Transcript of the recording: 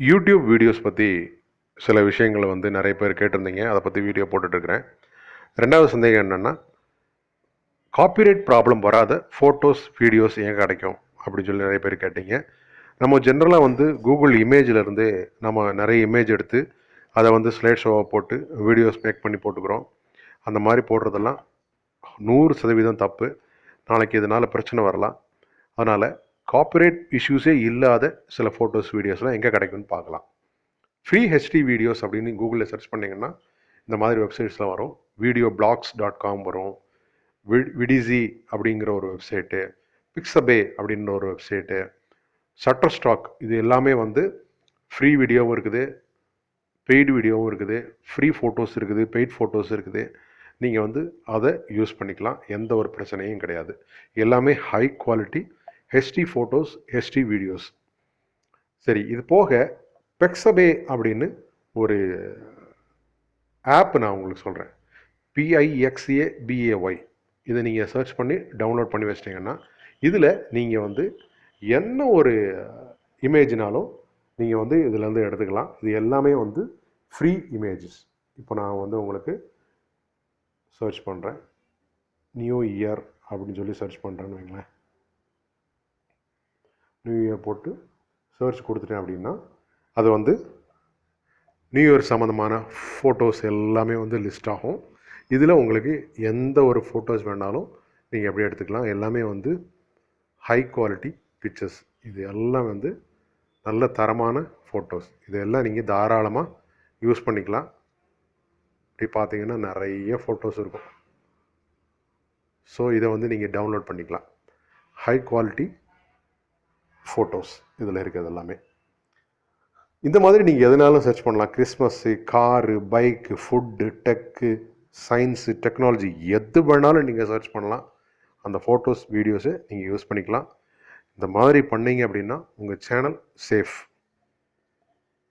YouTube videos பற்றி சில விஷயங்களை வந்து நிறைய பேர் கேட்டிருந்தீங்க. அதை பற்றி வீடியோ போட்டுட்ருக்கிறேன். ரெண்டாவது சந்தேகம் என்னென்னா, காப்பிரைட் ப்ராப்ளம் வராத ஃபோட்டோஸ் வீடியோஸ் ஏன் கிடைக்கும் அப்படின்னு சொல்லி நிறைய பேர் கேட்டீங்க. நம்ம ஜென்ரலாக வந்து கூகுள் இமேஜிலேருந்து நம்ம நிறைய இமேஜ் எடுத்து அதை வந்து ஸ்லைட் ஷோவாக போட்டு வீடியோஸ் மேக் பண்ணி போட்டுக்கிறோம். அந்த மாதிரி போடுறதெல்லாம் 100% தப்பு. நாளைக்கு இதனால் பிரச்சனை வரலாம். அதனால் காப்பிரைட் இஷ்யூஸே இல்லாத சில ஃபோட்டோஸ் வீடியோஸ்லாம் எங்கே கிடைக்கும்னு பார்க்கலாம். ஃப்ரீ ஹெச்டி வீடியோஸ் அப்படின்னு கூகுளில் சர்ச் பண்ணிங்கன்னா இந்த மாதிரி வெப்சைட்ஸ்லாம் வரும். videoblogs.com வரும். விடிசி அப்படிங்கிற ஒரு வெப்சைட்டு, பிக்ஸபே அப்படின்ற ஒரு வெப்சைட்டு, ஷட்டர்ஸ்டாக், இது எல்லாமே வந்து ஃப்ரீ வீடியோவும் இருக்குது, பெய்டு வீடியோவும் இருக்குது, ஃப்ரீ ஃபோட்டோஸ் இருக்குது, பெய்ட் ஃபோட்டோஸ் இருக்குது. நீங்கள் வந்து அதை யூஸ் பண்ணிக்கலாம். எந்த ஒரு பிரச்சனையும் கிடையாது. எல்லாமே high quality HD photos, HD videos. சரி, இது போக பிக்ஸபே அப்படின்னு ஒரு ஆப் நான் உங்களுக்கு சொல்கிறேன். PIXABAY. இதை நீங்கள் சர்ச் பண்ணி டவுன்லோட் பண்ணி வச்சிட்டிங்கன்னா இதில் நீங்கள் வந்து என்ன ஒரு இமேஜினாலும் நீங்கள் வந்து இதிலேருந்து எடுத்துக்கலாம். இது எல்லாமே வந்து ஃப்ரீ இமேஜஸ். இப்போ நான் வந்து உங்களுக்கு சர்ச் பண்ணுறேன். நியூ இயர் அப்படின்னு சொல்லி சர்ச் பண்ணுறேன்னு வைங்களேன். நியூ இயர் போட்டு சர்ச் கொடுத்துட்டேன் அப்படின்னா அது வந்து நியூ இயர் சம்மந்தமான ஃபோட்டோஸ் எல்லாமே வந்து லிஸ்ட் ஆகும். இதில் உங்களுக்கு எந்த ஒரு ஃபோட்டோஸ் வேணாலும் நீங்கள் எப்படி எடுத்துக்கலாம். எல்லாமே வந்து ஹை குவாலிட்டி பிக்சர்ஸ். இது எல்லாம் வந்து நல்ல தரமான ஃபோட்டோஸ். இதெல்லாம் நீங்கள் தாராளமாக யூஸ் பண்ணிக்கலாம். இப்படி பார்த்தீங்கன்னா நிறைய ஃபோட்டோஸ் இருக்கும். ஸோ இதை வந்து நீங்கள் டவுன்லோட் பண்ணிக்கலாம். ஹை குவாலிட்டி ஃபோட்டோஸ் இதில் இருக்கிறது எல்லாமே. இந்த மாதிரி நீங்கள் எதுனாலும் சர்ச் பண்ணலாம். Christmas, car, bike, food, tech, science, technology, எது வேணாலும் நீங்கள் சர்ச் பண்ணலாம். அந்த ஃபோட்டோஸ் வீடியோஸை நீங்கள் யூஸ் பண்ணிக்கலாம். இந்த மாதிரி பண்ணீங்க அப்படின்னா உங்கள் சேனல் சேஃப்.